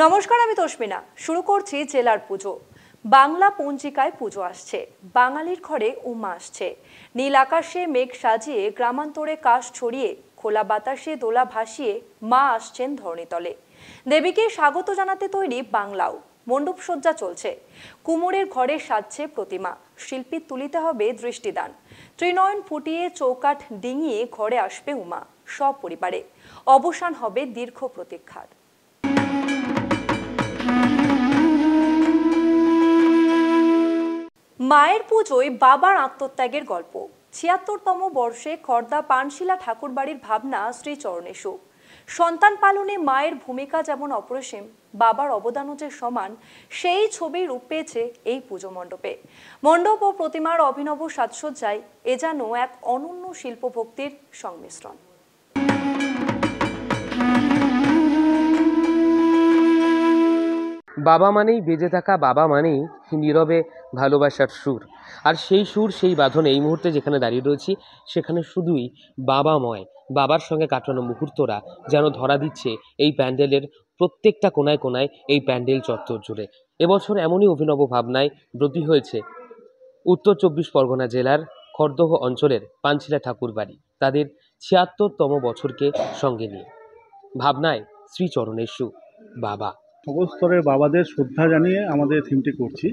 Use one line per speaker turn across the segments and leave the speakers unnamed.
নমস্কার, আমি তস্মিনা। শুরু করছি জেলার পুজো। বাংলা পঞ্জিকায় পুজো আসছে, বাঙালির ঘরে উমা আসছে। নীল আকাশে মেঘ সাজিয়ে, গ্রামান্তরে কাশ ছড়িয়ে, খোলা বাতাসে দোলা ভাসিয়ে মা আসছেন ধরণীতলে। দেবীকে স্বাগত জানাতে তৈরি বাংলাও। মণ্ডপ সজ্জা চলছে, কুমোরের ঘরে সাজছে প্রতিমা। শিল্পীর তুলিতে হবে দৃষ্টিদান। ত্রিনয়ন ফুটিয়ে চৌকাঠ ডিঙিয়ে ঘরে আসবে উমা সপরিবারে। অবসান হবে দীর্ঘ প্রতীক্ষার। মায়ের পুজোয় বাবার আত্মত্যাগের গল্প। ৭৬তম বর্ষে খর্দা পানশিলা ঠাকুরবাড়ির ভাবনা শ্রীচরণেশু। সন্তান পালনে মায়ের ভূমিকা যেমন অপরিসীম, বাবার অবদানও যে সমান, সেই ছবি রূপ পেয়েছে এই পুজো মণ্ডপে। মণ্ডপ ও প্রতিমার অভিনব সাজসজ্জায় এ যেন এক অনন্য শিল্পভক্তির সংমিশ্রণ।
বাবা মানেই বেঁচে থাকা, বাবা মানেই নীরবে ভালোবাসার সুর। আর সেই সুর, সেই বাঁধন এই মুহূর্তে যেখানে দাঁড়িয়ে রয়েছি, সেখানে শুধুই বাবাময়, বাবার সঙ্গে কাটানো মুহূর্তরা যেন ধরা দিচ্ছে এই প্যান্ডেলের প্রত্যেকটা কোনায় কোনায়, এই প্যান্ডেল চত্বর জুড়ে। এবছর এমনই অভিনব ভাবনায় ব্রতী হয়েছে উত্তর ২৪ পরগনা জেলার খড়দহ অঞ্চলের পানশিলা ঠাকুরবাড়ি, তাদের ৭৬তম বছরকে সঙ্গে নিয়ে। ভাবনায় শ্রীচরণেশু, বাবা।
সকল স্তরের বাবাদের শ্রদ্ধা জানিয়ে আমাদের থিমটি করছি।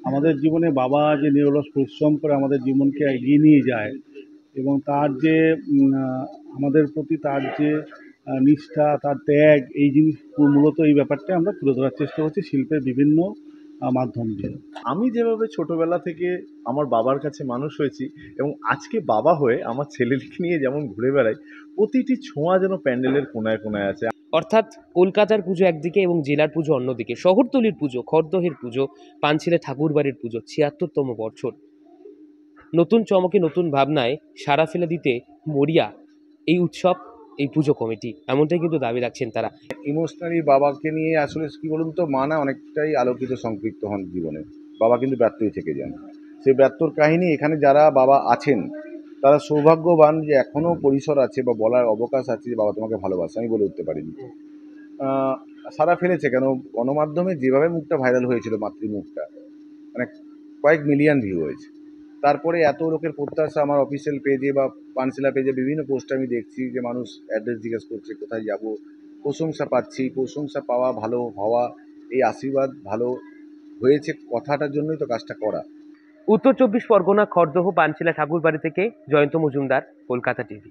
আমাদের জীবনে বাবা যে নিরলস পরিশ্রম করে আমাদের জীবনকে এগিয়ে নিয়ে যায় এবং তার যে আমাদের প্রতি তার যে নিষ্ঠা, তার ত্যাগ, এই জিনিস মূলত এই ব্যাপারটা আমরা তুলে ধরার চেষ্টা করছি শিল্পের বিভিন্ন মাধ্যম দিয়ে।
আমি যেভাবে ছোটবেলা থেকে আমার বাবার কাছে মানুষ হয়েছি এবং আজকে বাবা হয়ে আমার ছেলেকে নিয়ে যেমন ঘুরে বেড়াই, প্রতিটি ছোঁয়া যেন প্যান্ডেলের কোনায় কোনায় আছে।
অর্থাৎ কলকাতার পুজো একদিকে এবং জেলার পুজো অন্যদিকে, শহরতলির পুজো, খড়দহের পুজো, পানশিলা ঠাকুরবাড়ির পুজো, ৭৬তম বছর। নতুন চমকে, নতুন ভাবনায় সাড়া ফেলে দিতে মরিয়া এই উৎসব, এই পুজো কমিটি, এমনটাই কিন্তু দাবি রাখছেন তারা।
ইমোশনালি বাবাকে নিয়ে আসলে কি বলুন তো, মা না অনেকটাই আলোকিত সম্পৃক্ত হন জীবনে। বাবা কিন্তু ব্যর্থই থেকে যান। সেই ব্যর্থর কাহিনী এখানে যারা বাবা আছেন তারা সৌভাগ্যবান যে এখনও পরিসর আছে বা বলার অবকাশ আছে যে বাবা তোমাকে ভালোবাসে, আমি বলে উঠতে পারিনি। সারা ফেলেছে কেন, গণমাধ্যমে যেভাবে মুখটা ভাইরাল হয়েছিল, মাতৃমুখটা মানে কয়েক মিলিয়ন ভিউ হয়েছে। তারপরে এত লোকের প্রত্যাশা, আমার অফিসিয়াল পেজে বা পানশিলা পেজে বিভিন্ন পোস্টে আমি দেখছি যে মানুষ অ্যাড্রেস জিজ্ঞেস করছে, কোথায় যাব। প্রশংসা পাচ্ছি, প্রশংসা পাওয়া, ভালো হওয়া, এই আশীর্বাদ ভালো হয়েছে কথাটার জন্যই তো কাজটা করা।
উত্তর ২৪ পরগনা, খড়দহ পানশিলা ঠাকুরবাড়ি থেকে জয়ন্ত মজুমদার, কলকাতা টিভি।